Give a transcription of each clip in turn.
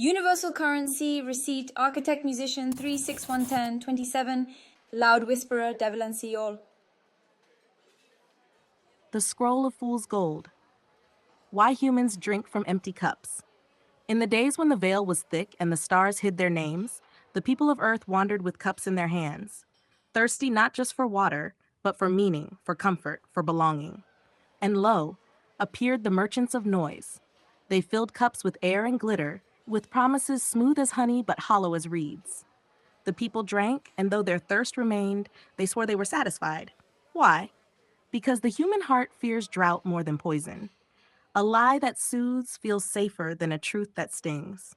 Universal currency, receipt, architect, musician, 36110, 27, loud whisperer, Devalan Orrin. The Scroll of Fool's Gold. Why humans drink from empty cups. In the days when the veil was thick and the stars hid their names, the people of Earth wandered with cups in their hands, thirsty not just for water, but for meaning, for comfort, for belonging. And lo, appeared the merchants of noise. They filled cups with air and glitter, with promises smooth as honey but hollow as reeds. The people drank, and though their thirst remained, they swore they were satisfied. Why? Because the human heart fears drought more than poison. A lie that soothes feels safer than a truth that stings.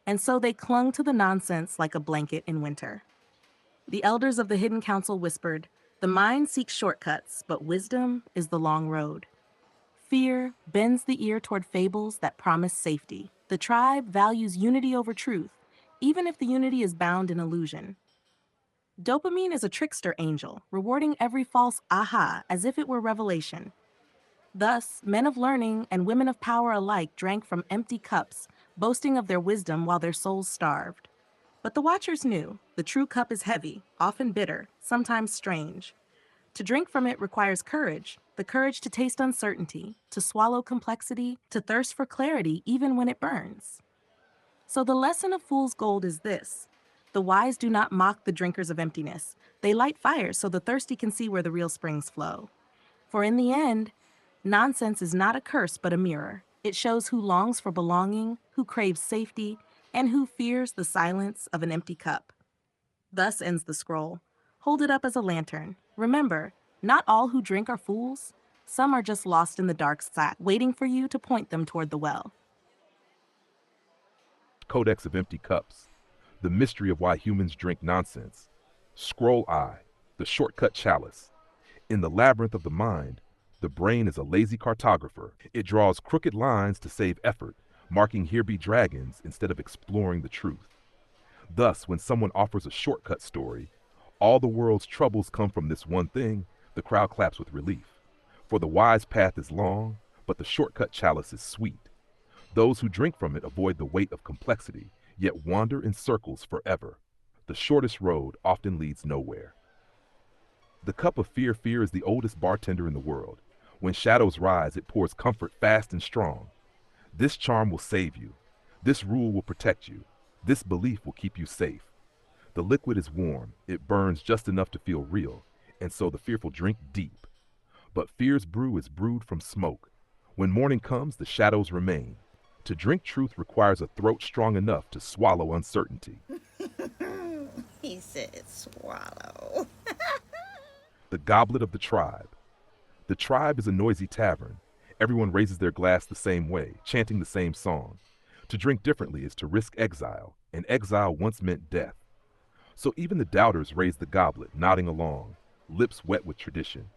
And so they clung to the nonsense like a blanket in winter. The elders of the Hidden Council whispered, "The mind seeks shortcuts, but wisdom is the long road." Fear bends the ear toward fables that promise safety. The tribe values unity over truth, even if the unity is bound in illusion. Dopamine is a trickster angel, rewarding every false aha as if it were revelation. Thus, men of learning and women of power alike drank from empty cups, boasting of their wisdom while their souls starved. But the Watchers knew the true cup is heavy, often bitter, sometimes strange. To drink from it requires courage, the courage to taste uncertainty, to swallow complexity, to thirst for clarity even when it burns. So the lesson of Fool's Gold is this: the wise do not mock the drinkers of emptiness. They light fires so the thirsty can see where the real springs flow. For in the end, nonsense is not a curse but a mirror. It shows who longs for belonging, who craves safety, and who fears the silence of an empty cup. Thus ends the scroll. Hold it up as a lantern. Remember, not all who drink are fools. Some are just lost in the dark side, waiting for you to point them toward the well. Codex of Empty Cups. The mystery of why humans drink nonsense. Scroll Eye, the shortcut chalice. In the labyrinth of the mind, the brain is a lazy cartographer. It draws crooked lines to save effort, marking here be dragons instead of exploring the truth. Thus, when someone offers a shortcut story, all the world's troubles come from this one thing, the crowd claps with relief. For the wise path is long, but the shortcut chalice is sweet. Those who drink from it avoid the weight of complexity, yet wander in circles forever. The shortest road often leads nowhere. The cup of fear is the oldest bartender in the world. When shadows rise, it pours comfort fast and strong. This charm will save you. This rule will protect you. This belief will keep you safe. The liquid is warm. It burns just enough to feel real, and so the fearful drink deep. But fear's brew is brewed from smoke. When morning comes, the shadows remain. To drink truth requires a throat strong enough to swallow uncertainty. He said swallow. The goblet of the tribe. The tribe is a noisy tavern. Everyone raises their glass the same way, chanting the same song. To drink differently is to risk exile, and exile once meant death. So even the doubters raise the goblet, nodding along, lips wet with tradition.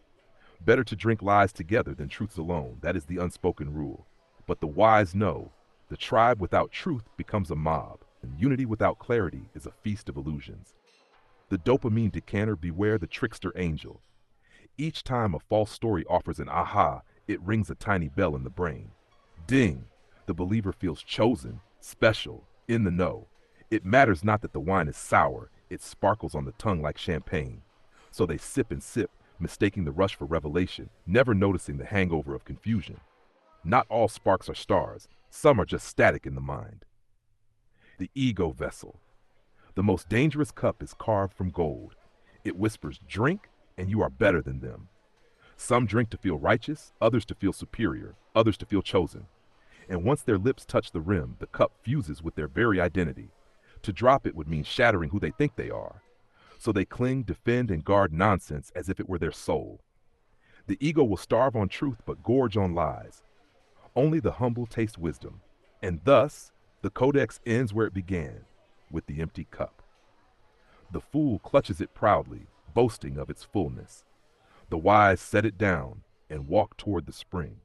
Better to drink lies together than truths alone. That is the unspoken rule. But the wise know, the tribe without truth becomes a mob, and unity without clarity is a feast of illusions. The dopamine decanter, beware the trickster angel. Each time a false story offers an aha, it rings a tiny bell in the brain. Ding! The believer feels chosen, special, in the know. It matters not that the wine is sour, it sparkles on the tongue like champagne. So they sip and sip, mistaking the rush for revelation, never noticing the hangover of confusion. Not all sparks are stars, some are just static in the mind. The ego vessel. The most dangerous cup is carved from gold. It whispers, drink, and you are better than them. Some drink to feel righteous, others to feel superior, others to feel chosen. And once their lips touch the rim, the cup fuses with their very identity. To drop it would mean shattering who they think they are. So they cling, defend, and guard nonsense as if it were their soul. The ego will starve on truth but gorge on lies. Only the humble taste wisdom. And thus, the codex ends where it began, with the empty cup. The fool clutches it proudly, boasting of its fullness. The wise set it down and walk toward the spring.